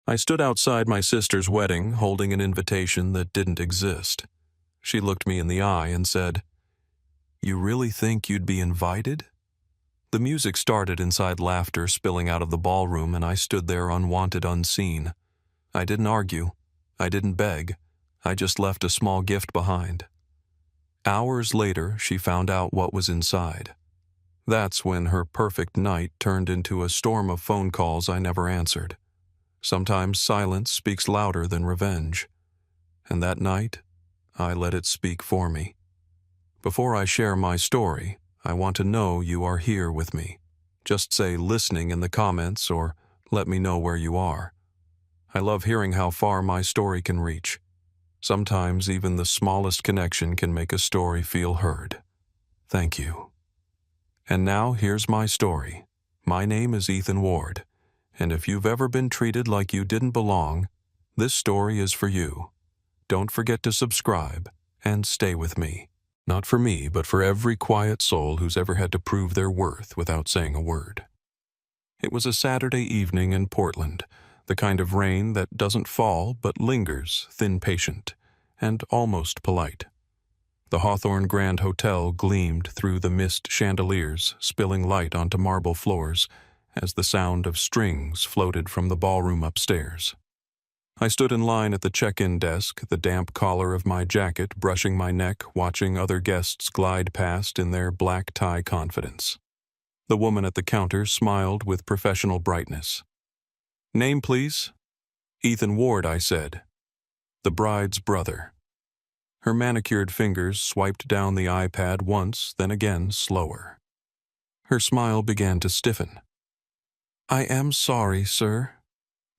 I stood outside my sister's wedding, holding an invitation that didn't exist. She looked me in the eye and said, "You really think you'd be invited?" The music started inside, laughter spilling out of the ballroom, and I stood there unwanted, unseen. I didn't argue. I didn't beg. I just left a small gift behind. Hours later, she found out what was inside. That's when her perfect night turned into a storm of phone calls I never answered. Sometimes silence speaks louder than revenge. And that night, I let it speak for me. Before I share my story, I want to know you are here with me. Just say listening in the comments or let me know where you are. I love hearing how far my story can reach. Sometimes even the smallest connection can make a story feel heard. Thank you. And now here's my story. My name is Ethan Ward, and if you've ever been treated like you didn't belong, this story is for you. Don't forget to subscribe and stay with me. Not for me, but for every quiet soul who's ever had to prove their worth without saying a word. It was a Saturday evening in Portland, the kind of rain that doesn't fall but lingers, thin patient, and almost polite. The Hawthorne Grand Hotel gleamed through the mist chandeliers, spilling light onto marble floors as the sound of strings floated from the ballroom upstairs. I stood in line at the check-in desk, the damp collar of my jacket brushing my neck, watching other guests glide past in their black tie confidence. The woman at the counter smiled with professional brightness. "Name, please?" "Ethan Ward," I said. "The bride's brother." Her manicured fingers swiped down the iPad once, then again, slower. Her smile began to stiffen. "I am sorry, sir.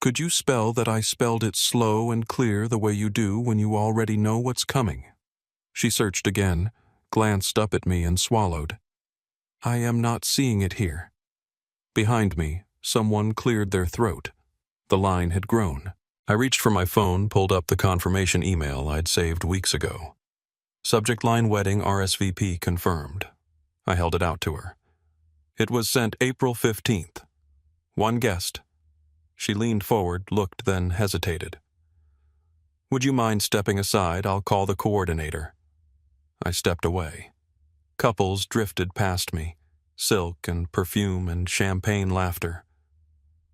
Could you spell that I spelled it slow and clear the way you do when you already know what's coming?" She searched again, glanced up at me and swallowed. "I am not seeing it here." Behind me, someone cleared their throat. The line had grown. I reached for my phone, pulled up the confirmation email I'd saved weeks ago. Subject line: wedding RSVP confirmed. I held it out to her. It was sent April 15th. One guest. She leaned forward, looked, then hesitated. "Would you mind stepping aside? I'll call the coordinator." I stepped away. Couples drifted past me, silk and perfume and champagne laughter.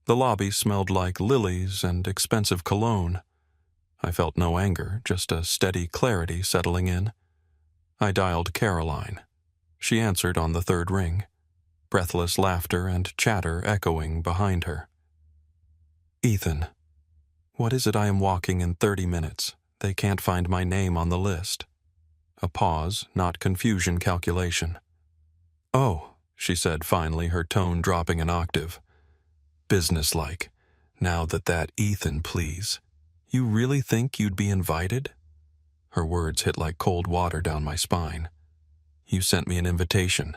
The lobby smelled like lilies and expensive cologne. I felt no anger, just a steady clarity settling in. I dialed Caroline. She answered on the third ring, breathless laughter and chatter echoing behind her. "Ethan, what is it I am walking in 30 minutes? They can't find my name on the list." A pause, not confusion, calculation. "Oh," she said finally, her tone dropping an octave. Businesslike. "Now that Ethan, please. You really think you'd be invited?" Her words hit like cold water down my spine. "You sent me an invitation."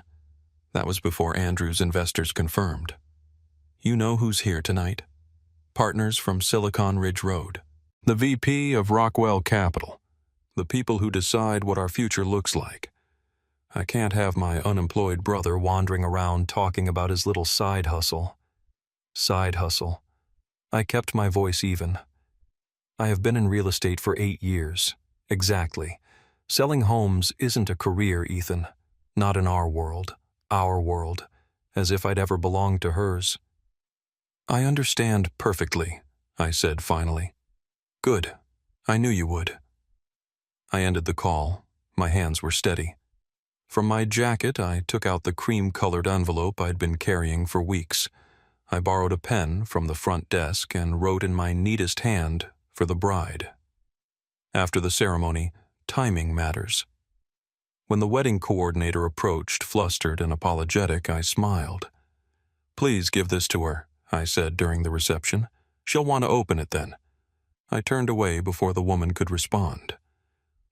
That was before Andrew's investors confirmed. "You know who's here tonight? Partners from Silicon Ridge Road. The VP of Rockwell Capital. The people who decide what our future looks like. I can't have my unemployed brother wandering around talking about his little side hustle." Side hustle. I kept my voice even. "I have been in real estate for 8 years. Exactly. Selling homes isn't a career, Ethan. Not in our world. Our world. As if I'd ever belonged to hers." "I understand perfectly," I said finally. "Good. I knew you would." I ended the call. My hands were steady. From my jacket, I took out the cream-colored envelope I'd been carrying for weeks. I borrowed a pen from the front desk and wrote in my neatest hand, "For the bride." After the ceremony, timing matters. When the wedding coordinator approached, flustered and apologetic, I smiled. "Please give this to her," I said during the reception. "She'll want to open it then." I turned away before the woman could respond.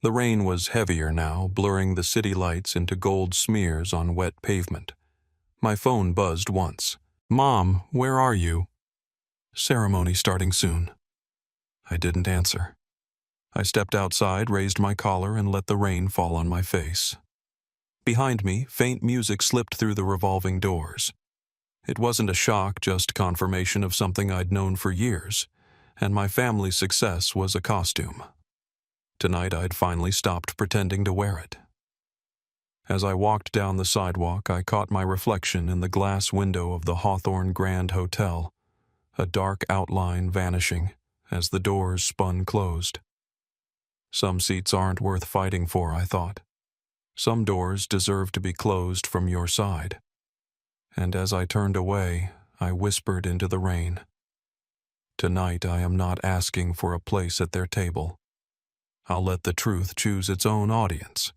The rain was heavier now, blurring the city lights into gold smears on wet pavement. My phone buzzed once. "Mom, where are you?" "Ceremony starting soon." I didn't answer. I stepped outside, raised my collar, and let the rain fall on my face. Behind me, faint music slipped through the revolving doors. It wasn't a shock, just confirmation of something I'd known for years. and my family's success was a costume. Tonight I'd finally stopped pretending to wear it. As I walked down the sidewalk, I caught my reflection in the glass window of the Hawthorne Grand Hotel, a dark outline vanishing as the doors spun closed. Some seats aren't worth fighting for, I thought. Some doors deserve to be closed from your side. And as I turned away, I whispered into the rain. Tonight I am not asking for a place at their table. I'll let the truth choose its own audience.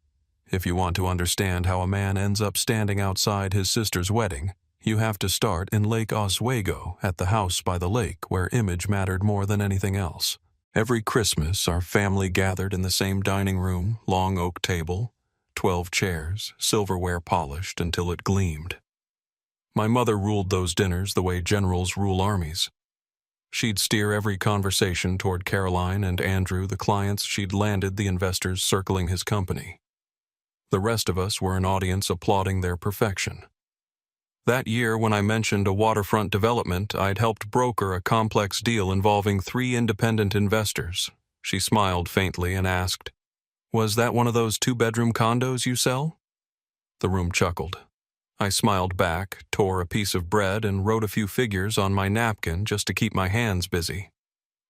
If you want to understand how a man ends up standing outside his sister's wedding, you have to start in Lake Oswego at the house by the lake where image mattered more than anything else. Every Christmas, our family gathered in the same dining room, long oak table, 12 chairs, silverware polished until it gleamed. My mother ruled those dinners the way generals rule armies. She'd steer every conversation toward Caroline and Andrew, the clients she'd landed, the investors circling his company. The rest of us were an audience applauding their perfection. That year, when I mentioned a waterfront development, I'd helped broker a complex deal involving 3 independent investors. She smiled faintly and asked, "Was that one of those 2-bedroom condos you sell?" The room chuckled. I smiled back, tore a piece of bread, and wrote a few figures on my napkin just to keep my hands busy.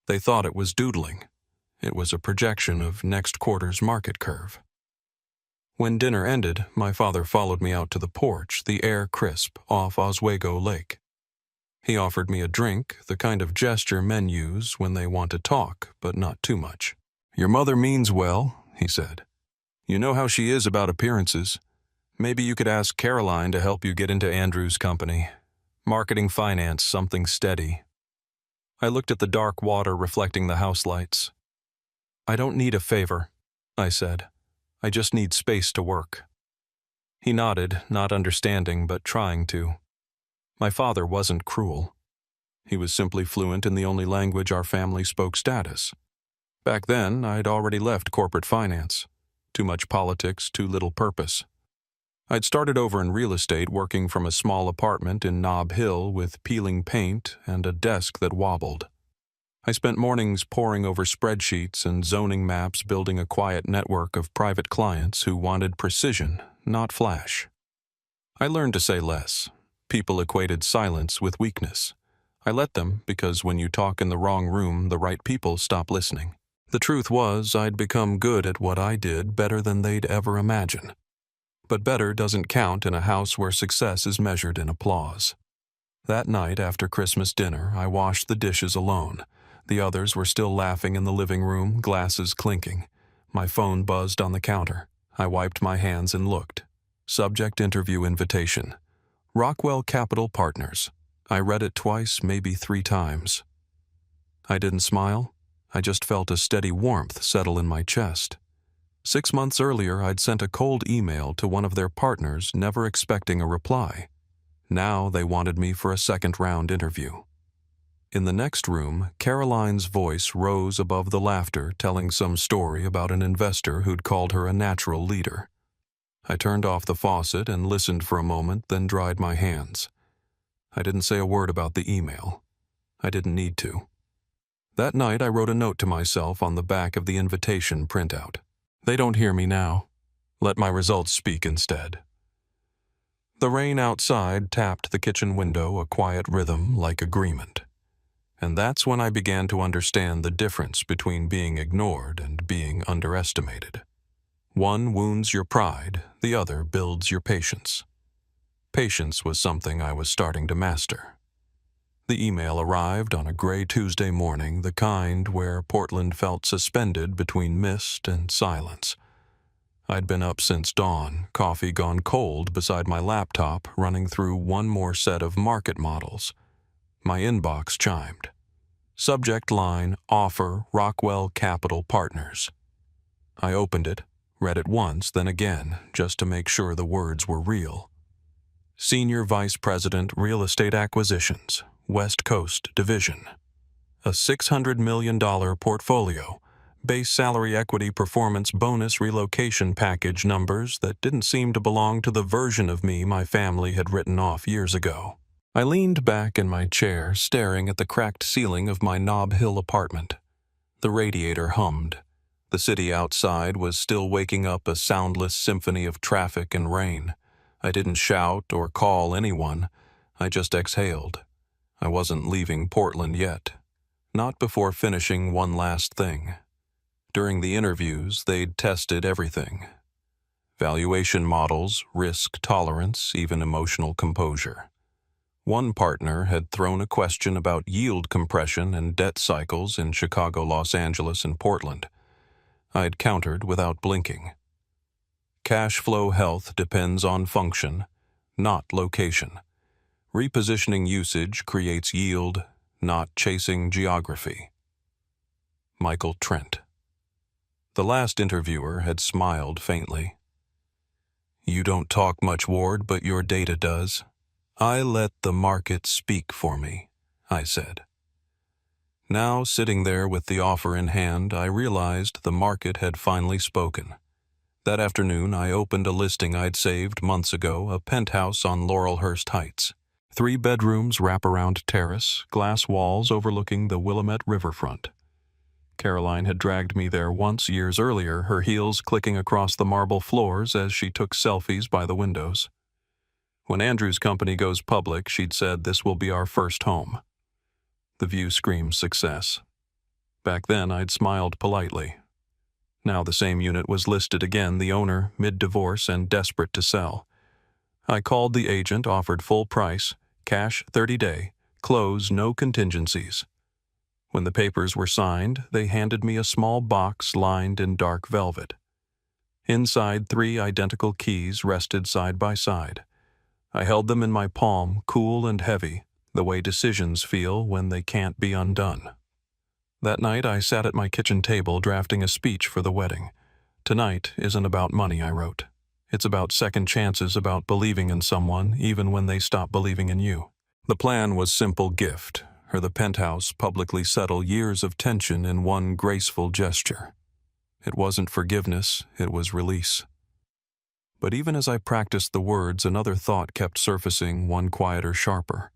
They thought it was doodling. It was a projection of next quarter's market curve. When dinner ended, my father followed me out to the porch, the air crisp, off Oswego Lake. He offered me a drink, the kind of gesture men use when they want to talk, but not too much. "Your mother means well," he said. "You know how she is about appearances. Maybe you could ask Caroline to help you get into Andrew's company. Marketing finance, something steady." I looked at the dark water reflecting the house lights. "I don't need a favor," I said. "I just need space to work." He nodded, not understanding, but trying to. My father wasn't cruel. He was simply fluent in the only language our family spoke: status. Back then, I'd already left corporate finance. Too much politics, too little purpose. I'd started over in real estate, working from a small apartment in Nob Hill with peeling paint and a desk that wobbled. I spent mornings poring over spreadsheets and zoning maps, building a quiet network of private clients who wanted precision, not flash. I learned to say less. People equated silence with weakness. I let them because when you talk in the wrong room, the right people stop listening. The truth was, I'd become good at what I did, better than they'd ever imagine. But better doesn't count in a house where success is measured in applause. That night after Christmas dinner, I washed the dishes alone. The others were still laughing in the living room, glasses clinking. My phone buzzed on the counter. I wiped my hands and looked. Subject: interview invitation. Rockwell Capital Partners. I read it twice, maybe 3 times. I didn't smile. I just felt a steady warmth settle in my chest. 6 months earlier, I'd sent a cold email to one of their partners, never expecting a reply. Now they wanted me for a second-round interview. In the next room, Caroline's voice rose above the laughter, telling some story about an investor who'd called her a natural leader. I turned off the faucet and listened for a moment, then dried my hands. I didn't say a word about the email. I didn't need to. That night, I wrote a note to myself on the back of the invitation printout. They don't hear me now. Let my results speak instead. The rain outside tapped the kitchen window, a quiet rhythm like agreement. And that's when I began to understand the difference between being ignored and being underestimated. One wounds your pride, the other builds your patience. Patience was something I was starting to master. The email arrived on a gray Tuesday morning, the kind where Portland felt suspended between mist and silence. I'd been up since dawn, coffee gone cold beside my laptop, running through one more set of market models. My inbox chimed. Subject line: offer Rockwell Capital Partners. I opened it, read it once, then again, just to make sure the words were real. Senior Vice President, Real Estate Acquisitions, West Coast Division. A $600 million portfolio, base salary, equity, performance, bonus, relocation package numbers that didn't seem to belong to the version of me my family had written off years ago. I leaned back in my chair, staring at the cracked ceiling of my Nob Hill apartment. The radiator hummed. The city outside was still waking up a soundless symphony of traffic and rain. I didn't shout or call anyone. I just exhaled. I wasn't leaving Portland yet. Not before finishing one last thing. During the interviews, they'd tested everything. Valuation models, risk tolerance, even emotional composure. One partner had thrown a question about yield compression and debt cycles in Chicago, Los Angeles, and Portland. I'd countered without blinking. Cash flow health depends on function, not location. Repositioning usage creates yield, not chasing geography. Michael Trent. The last interviewer had smiled faintly. You don't talk much, Ward, but your data does. I let the market speak for me, I said. Now, sitting there with the offer in hand, I realized the market had finally spoken. That afternoon, I opened a listing I'd saved months ago, a penthouse on Laurelhurst Heights. 3 bedrooms, wraparound terrace, glass walls overlooking the Willamette riverfront. Caroline had dragged me there once years earlier, her heels clicking across the marble floors as she took selfies by the windows. When Andrew's company goes public, she'd said this will be our first home. The view screamed success. Back then, I'd smiled politely. Now the same unit was listed again, the owner, mid-divorce and desperate to sell. I called the agent, offered full price, cash 30-day, close no contingencies. When the papers were signed, they handed me a small box lined in dark velvet. Inside, 3 identical keys rested side by side. I held them in my palm, cool and heavy, the way decisions feel when they can't be undone. That night, I sat at my kitchen table drafting a speech for the wedding. Tonight isn't about money, I wrote. It's about second chances, about believing in someone, even when they stop believing in you. The plan was simple gift, her the penthouse publicly settle years of tension in one graceful gesture. It wasn't forgiveness, it was release. But even as I practiced the words, another thought kept surfacing, one quieter, sharper.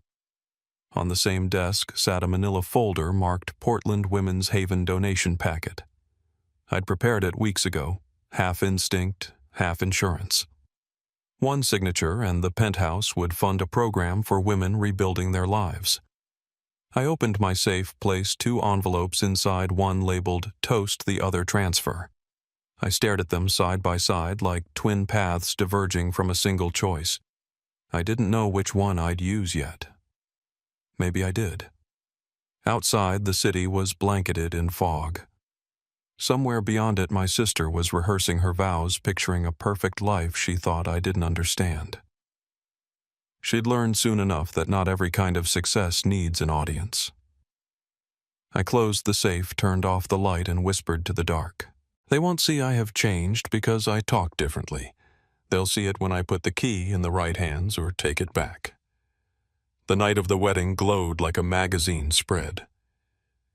On the same desk sat a manila folder marked Portland Women's Haven donation packet. I'd prepared it weeks ago, half instinct, half insurance. One signature and the penthouse would fund a program for women rebuilding their lives. I opened my safe, placed 2 envelopes inside, one labeled Toast, the other Transfer. I stared at them side by side like twin paths diverging from a single choice. I didn't know which one I'd use yet. Maybe I did. Outside, the city was blanketed in fog. Somewhere beyond it, my sister was rehearsing her vows, picturing a perfect life she thought I didn't understand. She'd learn soon enough that not every kind of success needs an audience. I closed the safe, turned off the light, and whispered to the dark. They won't see I have changed because I talk differently. They'll see it when I put the key in the right hands or take it back. The night of the wedding glowed like a magazine spread.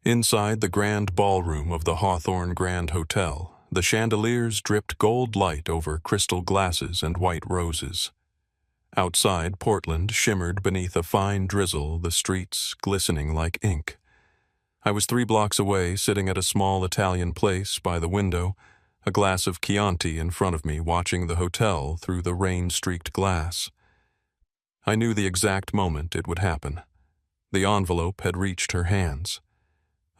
Inside the grand ballroom of the Hawthorne Grand Hotel, the chandeliers dripped gold light over crystal glasses and white roses. Outside, Portland shimmered beneath a fine drizzle, the streets glistening like ink. I was 3 blocks away, sitting at a small Italian place by the window, a glass of Chianti in front of me, watching the hotel through the rain-streaked glass. I knew the exact moment it would happen. The envelope had reached her hands.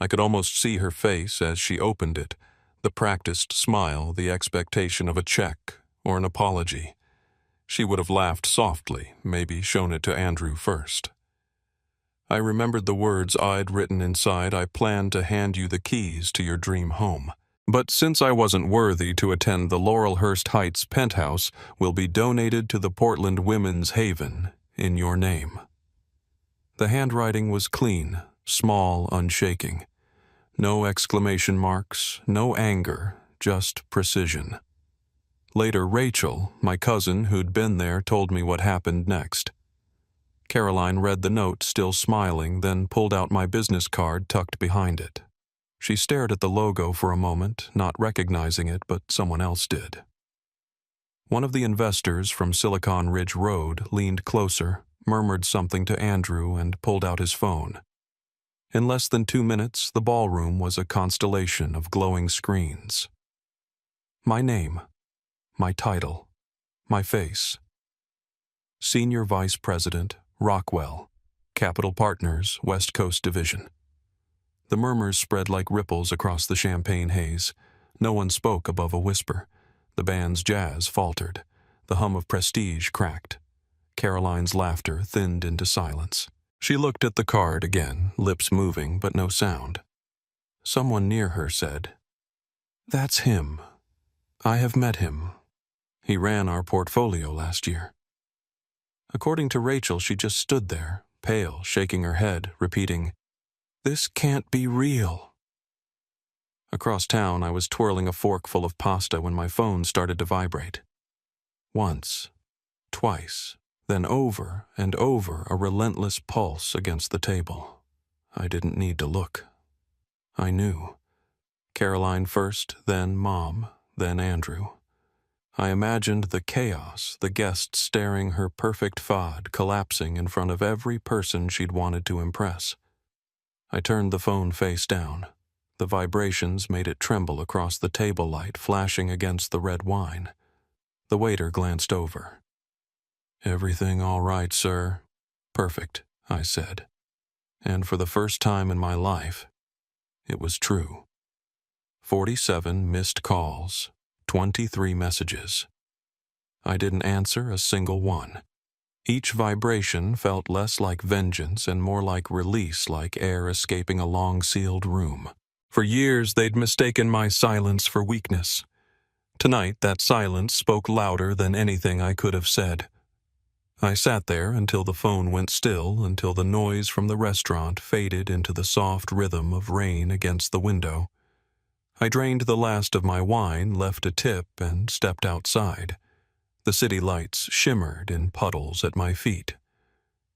I could almost see her face as she opened it, the practiced smile, the expectation of a check or an apology. She would have laughed softly, maybe shown it to Andrew first. I remembered the words I'd written inside. I planned to hand you the keys to your dream home. But since I wasn't worthy to attend, the Laurelhurst Heights penthouse will be donated to the Portland Women's Haven in your name. The handwriting was clean, small, unshaking. No exclamation marks, no anger, just precision. Later, Rachel, my cousin who'd been there, told me what happened next. Caroline read the note, still smiling, then pulled out my business card tucked behind it. She stared at the logo for a moment, not recognizing it, but someone else did. One of the investors from Silicon Ridge Road leaned closer, murmured something to Andrew, and pulled out his phone. In less than 2 minutes, the ballroom was a constellation of glowing screens. My name, my title, my face. Senior Vice President, Rockwell, Capital Partners, West Coast Division. The murmurs spread like ripples across the champagne haze. No one spoke above a whisper. The band's jazz faltered. The hum of Prestige cracked. Caroline's laughter thinned into silence. She looked at the card again, lips moving but no sound. Someone near her said, "That's him. I have met him. He ran our portfolio last year." According to Rachel, she just stood there, pale, shaking her head, repeating, "This can't be real." Across town, I was twirling a fork full of pasta when my phone started to vibrate. Once, twice, then over and over, a relentless pulse against the table. I didn't need to look. I knew. Caroline first, then Mom, then Andrew. I imagined the chaos, the guest staring her perfect fad collapsing in front of every person she'd wanted to impress. I turned the phone face down. The vibrations made it tremble across the table light flashing against the red wine. The waiter glanced over. "Everything all right, sir?" "Perfect," I said. And for the first time in my life, it was true. 47 missed calls, 23 messages. I didn't answer a single one. Each vibration felt less like vengeance and more like release, like air escaping a long-sealed room. For years, they'd mistaken my silence for weakness. Tonight, that silence spoke louder than anything I could have said. I sat there until the phone went still, until the noise from the restaurant faded into the soft rhythm of rain against the window. I drained the last of my wine, left a tip, and stepped outside. The city lights shimmered in puddles at my feet.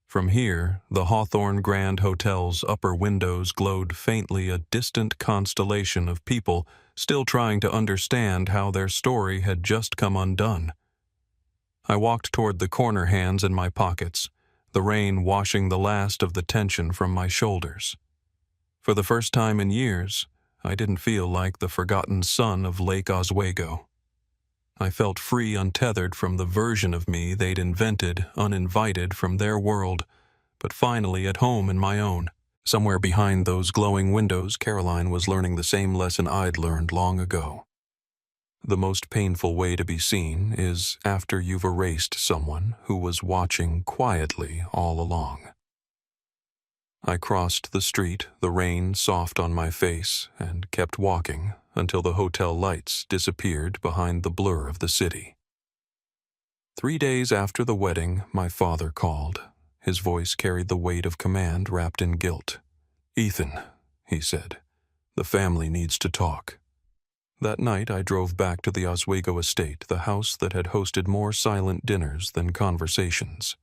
From here, the Hawthorne Grand Hotel's upper windows glowed faintly, a distant constellation of people still trying to understand how their story had just come undone. I walked toward the corner, hands in my pockets, the rain washing the last of the tension from my shoulders. For the first time in years, I didn't feel like the forgotten son of Lake Oswego. I felt free, untethered from the version of me they'd invented, uninvited from their world, but finally at home in my own. Somewhere behind those glowing windows, Caroline was learning the same lesson I'd learned long ago. The most painful way to be seen is after you've erased someone who was watching quietly all along. I crossed the street, the rain soft on my face, and kept walking until the hotel lights disappeared behind the blur of the city. 3 days after the wedding, my father called. His voice carried the weight of command wrapped in guilt. "Ethan," he said, "the family needs to talk." That night I drove back to the Oswego estate, the house that had hosted more silent dinners than conversations.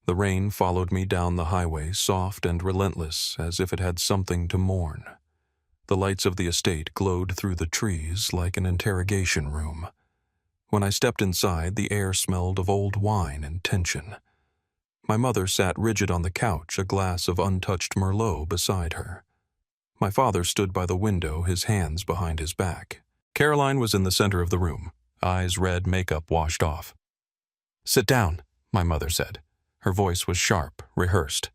The rain followed me down the highway, soft and relentless, as if it had something to mourn. The lights of the estate glowed through the trees like an interrogation room. When I stepped inside, the air smelled of old wine and tension. My mother sat rigid on the couch, a glass of untouched Merlot beside her. My father stood by the window, his hands behind his back. Caroline was in the center of the room, eyes red, makeup washed off. "Sit down," my mother said. Her voice was sharp, rehearsed.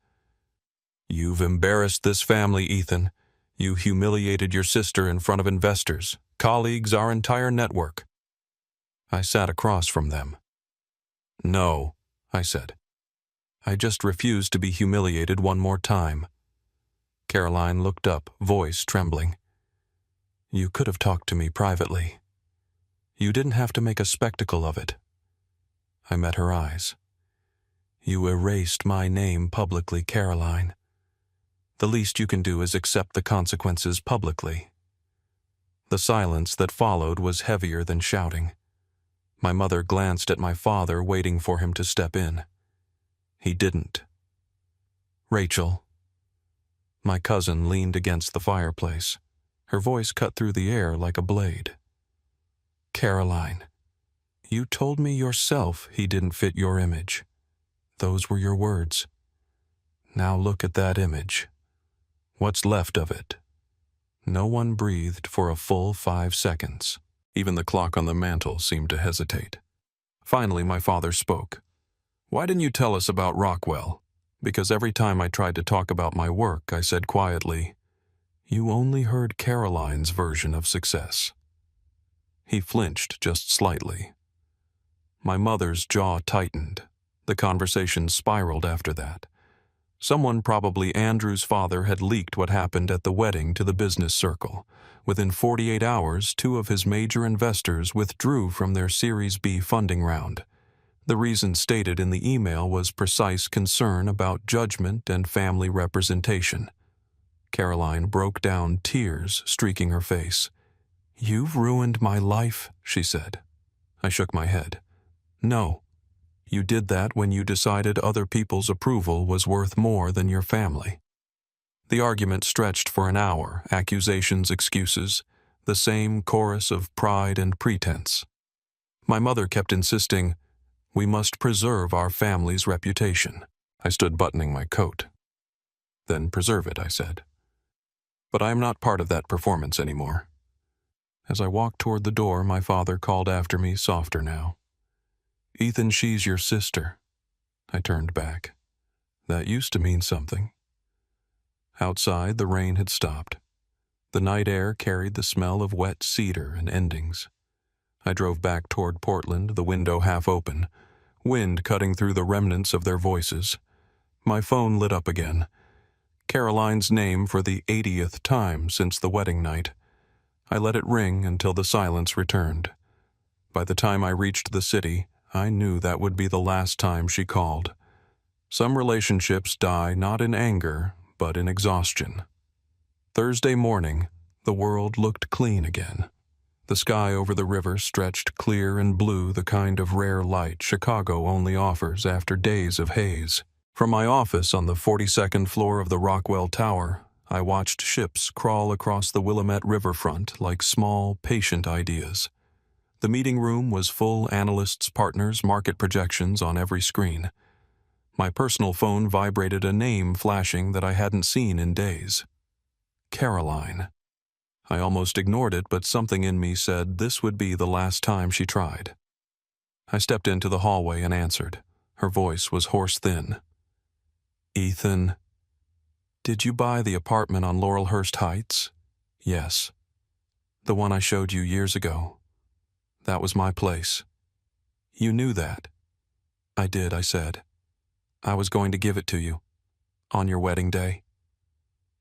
"You've embarrassed this family, Ethan. You humiliated your sister in front of investors, colleagues, our entire network." I sat across from them. "No," I said. "I just refuse to be humiliated one more time." Caroline looked up, voice trembling. "You could have talked to me privately. You didn't have to make a spectacle of it." I met her eyes. "You erased my name publicly, Caroline. The least you can do is accept the consequences publicly." The silence that followed was heavier than shouting. My mother glanced at my father, waiting for him to step in. He didn't. "Rachel." My cousin leaned against the fireplace. Her voice cut through the air like a blade. "Caroline, You told me yourself he didn't fit your image. Those were your words. Now look at that image. What's left of it? No one breathed for a full 5 seconds. Even the clock on the mantel seemed to hesitate. Finally, my father spoke. Why didn't you tell us about Rockwell? Because every time I tried to talk about my work, I said quietly, you only heard Caroline's version of success. He flinched just slightly. My mother's jaw tightened. The conversation spiraled after that. Someone, probably Andrew's father, had leaked what happened at the wedding to the business circle. Within 48 hours, 2 of his major investors withdrew from their Series B funding round. The reason stated in the email was precise concern about judgment and family representation. Caroline broke down, tears streaking her face. You've ruined my life, she said. I shook my head. No. You did that when you decided other people's approval was worth more than your family. The argument stretched for an hour, accusations, excuses, the same chorus of pride and pretense. My mother kept insisting, we must preserve our family's reputation. I stood buttoning my coat. Then preserve it, I said. But I am not part of that performance anymore. As I walked toward the door, my father called after me, softer now. Ethan, she's your sister. I turned back. That used to mean something. Outside, the rain had stopped. The night air carried the smell of wet cedar and endings. I drove back toward Portland, the window half open, wind cutting through the remnants of their voices. My phone lit up again. Caroline's name for the 80th time since the wedding night. I let it ring until the silence returned. By the time I reached the city, I knew that would be the last time she called. Some relationships die not in anger, but in exhaustion. Thursday morning, the world looked clean again. The sky over the river stretched clear and blue, the kind of rare light Chicago only offers after days of haze. From my office on the 42nd floor of the Rockwell Tower, I watched ships crawl across the Willamette riverfront like small, patient ideas. The meeting room was full analysts, partners, market projections on every screen. My personal phone vibrated, a name flashing that I hadn't seen in days. Caroline. I almost ignored it, but something in me said this would be the last time she tried. I stepped into the hallway and answered. Her voice was horse-thin. Ethan, did you buy the apartment on Laurelhurst Heights? Yes. The one I showed you years ago. That was my place. You knew that. I did, I said. I was going to give it to you. On your wedding day.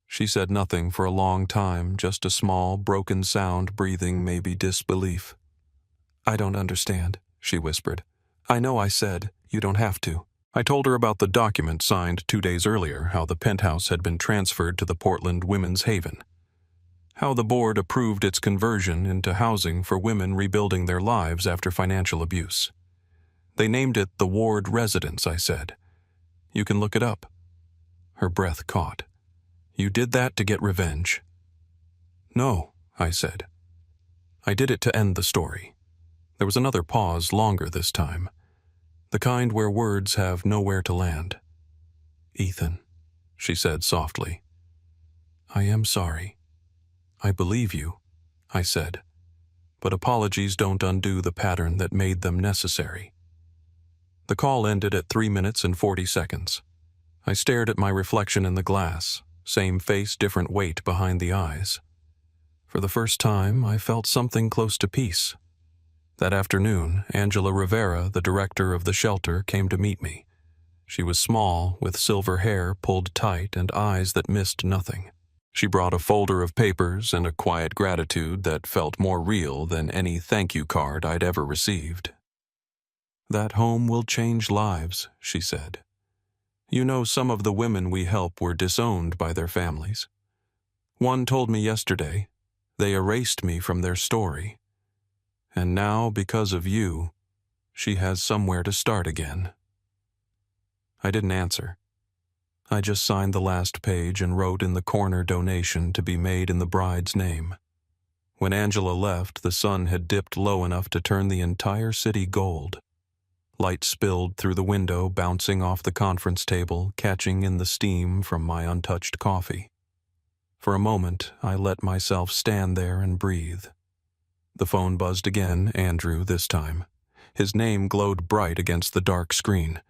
She said nothing for a long time, just a small, broken sound, breathing maybe disbelief. I don't understand, she whispered. I know I said, you don't have to. I told her about the document signed 2 days earlier, how the penthouse had been transferred to the Portland Women's Haven. How the board approved its conversion into housing for women rebuilding their lives after financial abuse. They named it the Ward Residence, I said. You can look it up. Her breath caught. You did that to get revenge. No, I said. I did it to end the story. There was another pause, longer this time. The kind where words have nowhere to land. Ethan, she said softly. I am sorry. I believe you, I said. But apologies don't undo the pattern that made them necessary. The call ended at 3 minutes and 40 seconds. I stared at my reflection in the glass, same face, different weight behind the eyes. For the first time, I felt something close to peace. That afternoon, Angela Rivera, the director of the shelter, came to meet me. She was small, with silver hair pulled tight and eyes that missed nothing. She brought a folder of papers and a quiet gratitude that felt more real than any thank you card I'd ever received. That home will change lives, she said. You know, some of the women we help were disowned by their families. One told me yesterday, they erased me from their story. And now, because of you, she has somewhere to start again. I didn't answer. I just signed the last page and wrote in the corner donation to be made in the bride's name. When Angela left, the sun had dipped low enough to turn the entire city gold. Light spilled through the window, bouncing off the conference table, catching in the steam from my untouched coffee. For a moment, I let myself stand there and breathe. The phone buzzed again, Andrew this time. His name glowed bright against the dark screen.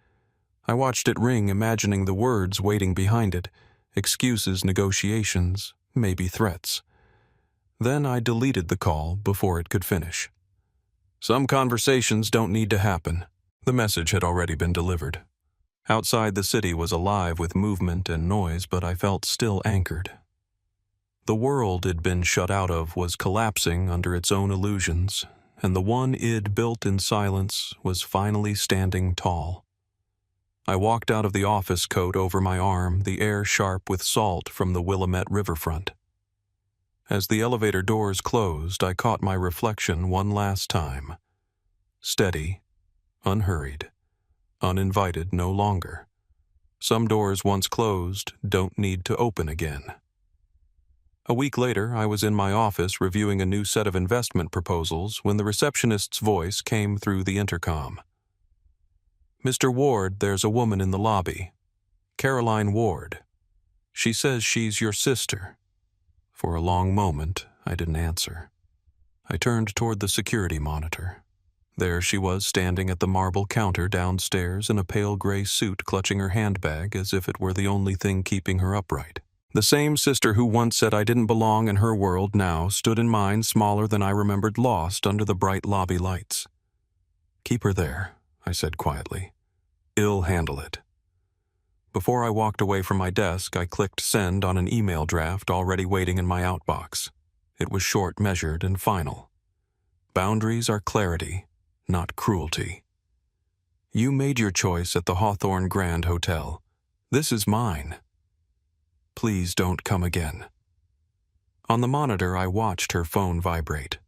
I watched it ring, imagining the words waiting behind it. Excuses, negotiations, maybe threats. Then I deleted the call before it could finish. Some conversations don't need to happen. The message had already been delivered. Outside, the city was alive with movement and noise, but I felt still anchored. The world it'd been shut out of was collapsing under its own illusions, and the one id built in silence was finally standing tall. I walked out of the office coat over my arm, the air sharp with salt from the Willamette riverfront. As the elevator doors closed, I caught my reflection one last time. Steady, unhurried, uninvited no longer. Some doors once closed don't need to open again. A week later, I was in my office reviewing a new set of investment proposals when the receptionist's voice came through the intercom. "Mr. Ward, there's a woman in the lobby. Caroline Ward. She says she's your sister." For a long moment, I didn't answer. I turned toward the security monitor. There she was, standing at the marble counter downstairs in a pale gray suit, clutching her handbag as if it were the only thing keeping her upright. The same sister who once said I didn't belong in her world now stood in mine, smaller than I remembered, lost under the bright lobby lights. "Keep her there," I said quietly. "I'll handle it." Before I walked away from my desk, I clicked send on an email draft already waiting in my outbox. It was short, measured, and final. "Boundaries are clarity, not cruelty. You made your choice at the Hawthorne Grand Hotel. This is mine. Please don't come again." On the monitor, I watched her phone vibrate.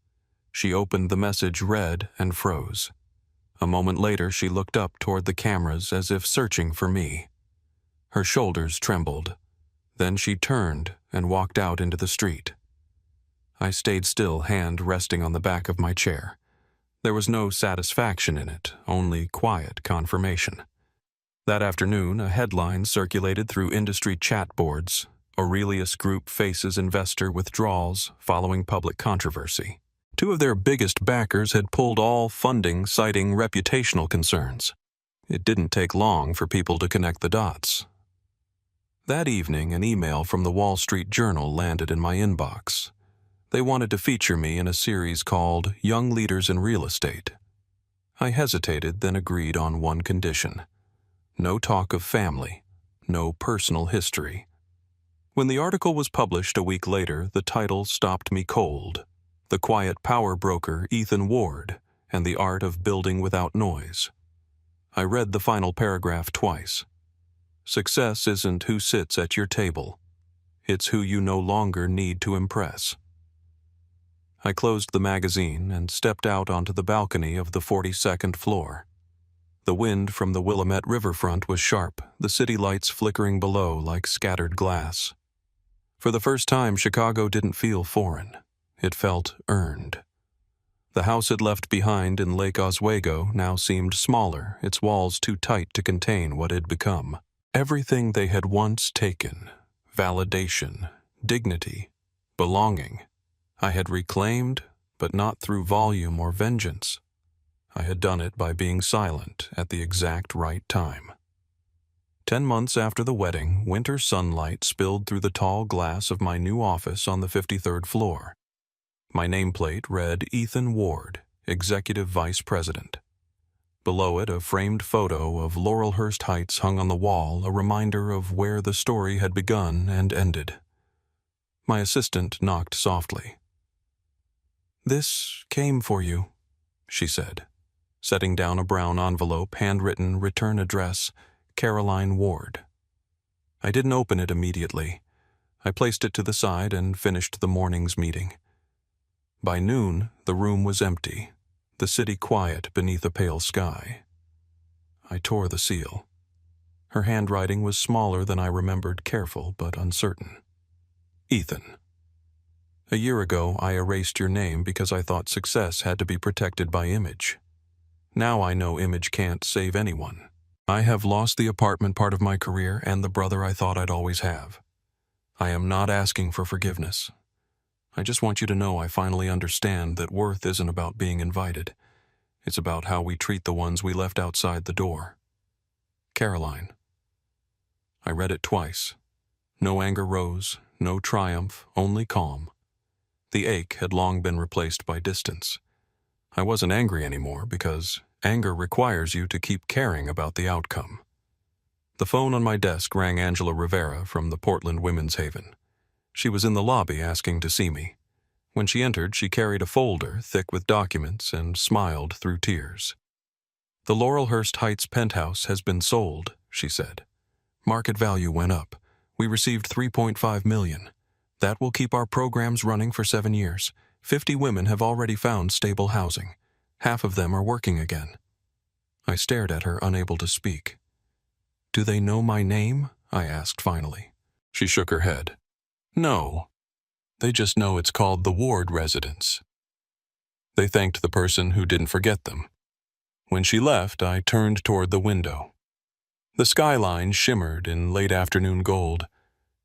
She opened the message, read, and froze. A moment later, she looked up toward the cameras as if searching for me. Her shoulders trembled. Then she turned and walked out into the street. I stayed still, hand resting on the back of my chair. There was no satisfaction in it, only quiet confirmation. That afternoon, a headline circulated through industry chat boards. Aurelius Group faces investor withdrawals following public controversy. Two of their biggest backers had pulled all funding, citing reputational concerns. It didn't take long for people to connect the dots. That evening, an email from the Wall Street Journal landed in my inbox. They wanted to feature me in a series called Young Leaders in Real Estate. I hesitated, then agreed on one condition. No talk of family, no personal history. When the article was published a week later, the title stopped me cold. The Quiet Power Broker, Ethan Ward, and the Art of Building Without Noise. I read the final paragraph twice. Success isn't who sits at your table. It's who you no longer need to impress. I closed the magazine and stepped out onto the balcony of the 42nd floor. The wind from the Willamette riverfront was sharp, the city lights flickering below like scattered glass. For the first time, Chicago didn't feel foreign. It felt earned. The house it left behind in Lake Oswego now seemed smaller, its walls too tight to contain what had become. Everything they had once taken, validation, dignity, belonging, I had reclaimed, but not through volume or vengeance. I had done it by being silent at the exact right time. 10 months after the wedding, winter sunlight spilled through the tall glass of my new office on the 53rd floor. My nameplate read Ethan Ward, Executive Vice President. Below it, a framed photo of Laurelhurst Heights hung on the wall, a reminder of where the story had begun and ended. My assistant knocked softly. "This came for you," she said, setting down a brown envelope, handwritten return address, Caroline Ward. I didn't open it immediately. I placed it to the side and finished the morning's meeting. By noon, the room was empty, the city quiet beneath a pale sky. I tore the seal. Her handwriting was smaller than I remembered, careful but uncertain. Ethan. A year ago, I erased your name because I thought success had to be protected by image. Now I know image can't save anyone. I have lost the apartment part of my career and the brother I thought I'd always have. I am not asking for forgiveness. I just want you to know I finally understand that worth isn't about being invited. It's about how we treat the ones we left outside the door. Caroline. I read it twice. No anger rose, no triumph, only calm. The ache had long been replaced by distance. I wasn't angry anymore because anger requires you to keep caring about the outcome. The phone on my desk rang Angela Rivera from the Portland Women's Haven. She was in the lobby asking to see me. When she entered, she carried a folder thick with documents and smiled through tears. "The Laurelhurst Heights penthouse has been sold," she said. "Market value went up. We received $3.5 million. That will keep our programs running for 7 years. 50 women have already found stable housing. Half of them are working again." I stared at her, unable to speak. "Do they know my name?" I asked finally. She shook her head. "No. They just know it's called the Ward Residence." They thanked the person who didn't forget them. When she left, I turned toward the window. The skyline shimmered in late afternoon gold.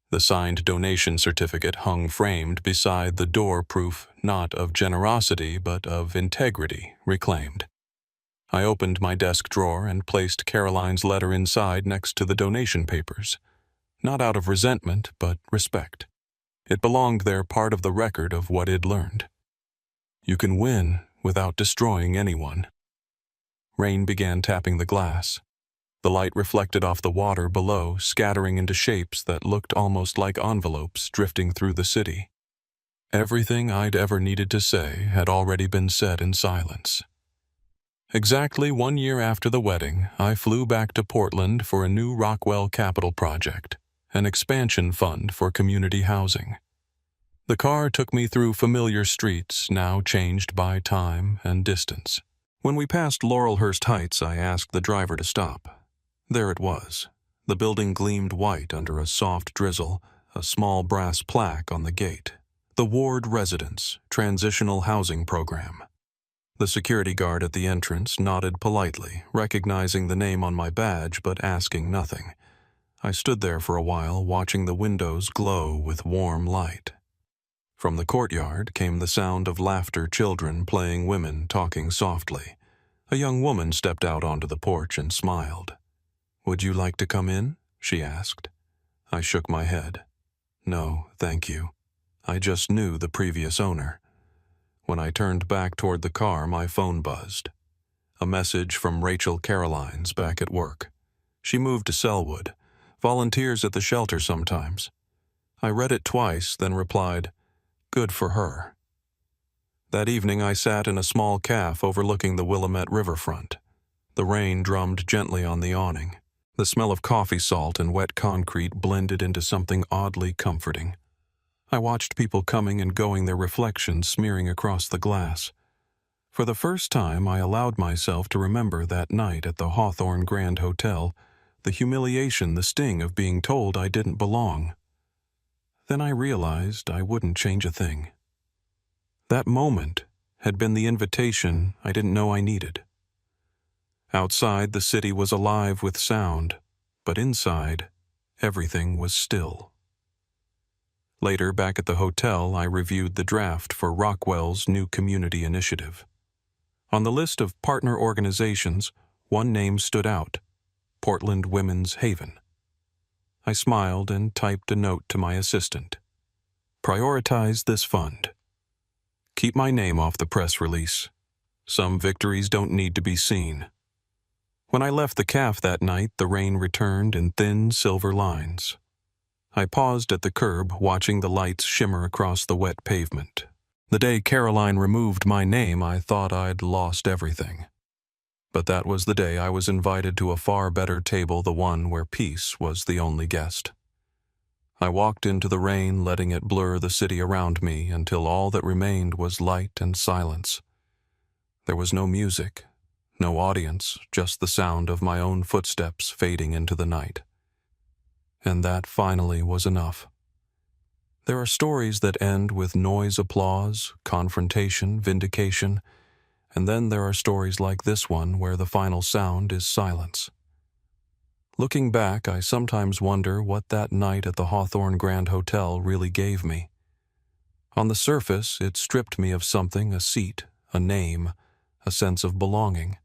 The signed donation certificate hung framed beside the door, proof not of generosity but of integrity reclaimed. I opened my desk drawer and placed Caroline's letter inside next to the donation papers. Not out of resentment, but respect. It belonged there, part of the record of what I'd learned. You can win without destroying anyone. Rain began tapping the glass. The light reflected off the water below, scattering into shapes that looked almost like envelopes drifting through the city. Everything I'd ever needed to say had already been said in silence. Exactly 1 year after the wedding, I flew back to Portland for a new Rockwell Capital project, an expansion fund for community housing. The car took me through familiar streets, now changed by time and distance. When we passed Laurelhurst Heights, I asked the driver to stop. There it was. The building gleamed white under a soft drizzle, a small brass plaque on the gate. The Ward Residence, Transitional Housing Program. The security guard at the entrance nodded politely, recognizing the name on my badge but asking nothing. I stood there for a while, watching the windows glow with warm light. From the courtyard came the sound of laughter, children playing, women talking softly. A young woman stepped out onto the porch and smiled. "Would you like to come in?" she asked. I shook my head. "No, thank you. I just knew the previous owner." When I turned back toward the car, my phone buzzed. A message from Rachel Carolines back at work. She moved to Selwood, volunteers at the shelter sometimes. I read it twice, then replied, "Good for her." That evening I sat in a small cafe overlooking the Willamette riverfront. The rain drummed gently on the awning. The smell of coffee salt and wet concrete blended into something oddly comforting. I watched people coming and going, their reflections smearing across the glass. For the first time, I allowed myself to remember that night at the Hawthorne Grand Hotel, the humiliation, the sting of being told I didn't belong. Then I realized I wouldn't change a thing. That moment had been the invitation I didn't know I needed. Outside, the city was alive with sound, but inside, everything was still. Later, back at the hotel, I reviewed the draft for Rockwell's new community initiative. On the list of partner organizations, one name stood out: Portland Women's Haven. I smiled and typed a note to my assistant. "Prioritize this fund. Keep my name off the press release. Some victories don't need to be seen." When I left the cafe that night, the rain returned in thin silver lines. I paused at the curb, watching the lights shimmer across the wet pavement. The day Caroline removed my name, I thought I'd lost everything. But that was the day I was invited to a far better table, the one where peace was the only guest. I walked into the rain, letting it blur the city around me until all that remained was light and silence. There was no music, no audience, just the sound of my own footsteps fading into the night. And that finally was enough. There are stories that end with noise, applause, confrontation, vindication, and then there are stories like this one where the final sound is silence. Looking back, I sometimes wonder what that night at the Hawthorne Grand Hotel really gave me. On the surface, it stripped me of something, a seat, a name, a sense of belonging.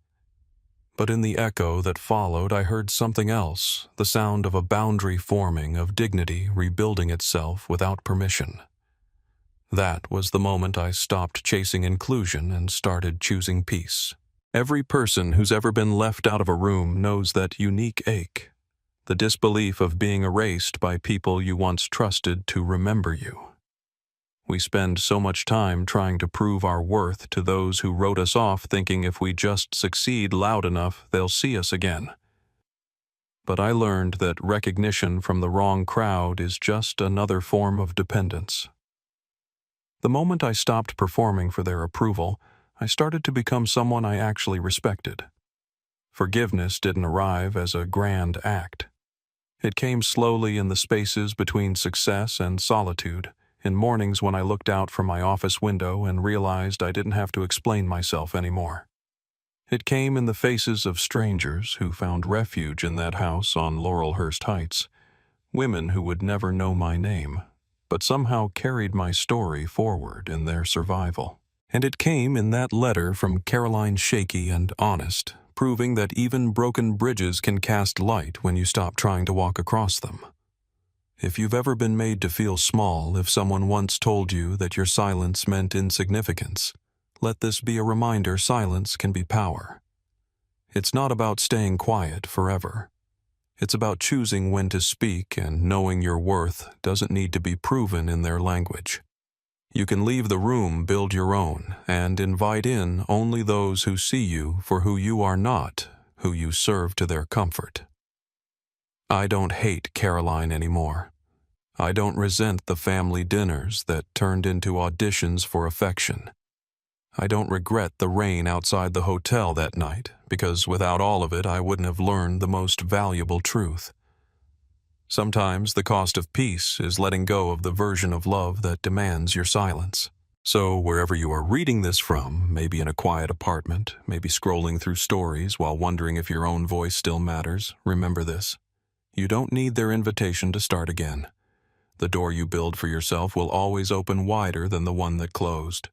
But in the echo that followed, I heard something else, the sound of a boundary forming, of dignity rebuilding itself without permission. That was the moment I stopped chasing inclusion and started choosing peace. Every person who's ever been left out of a room knows that unique ache, the disbelief of being erased by people you once trusted to remember you. We spend so much time trying to prove our worth to those who wrote us off, thinking if we just succeed loud enough, they'll see us again. But I learned that recognition from the wrong crowd is just another form of dependence. The moment I stopped performing for their approval, I started to become someone I actually respected. Forgiveness didn't arrive as a grand act. It came slowly in the spaces between success and solitude, in mornings when I looked out from my office window and realized I didn't have to explain myself anymore. It came in the faces of strangers who found refuge in that house on Laurelhurst Heights, women who would never know my name, but somehow carried my story forward in their survival. And it came in that letter from Caroline, shaky and honest, proving that even broken bridges can cast light when you stop trying to walk across them. If you've ever been made to feel small, if someone once told you that your silence meant insignificance, let this be a reminder: silence can be power. It's not about staying quiet forever. It's about choosing when to speak, and knowing your worth doesn't need to be proven in their language. You can leave the room, build your own, and invite in only those who see you for who you are, not who you serve to their comfort. I don't hate Caroline anymore. I don't resent the family dinners that turned into auditions for affection. I don't regret the rain outside the hotel that night, because without all of it, I wouldn't have learned the most valuable truth. Sometimes the cost of peace is letting go of the version of love that demands your silence. So wherever you are reading this from, maybe in a quiet apartment, maybe scrolling through stories while wondering if your own voice still matters, remember this: you don't need their invitation to start again. The door you build for yourself will always open wider than the one that closed.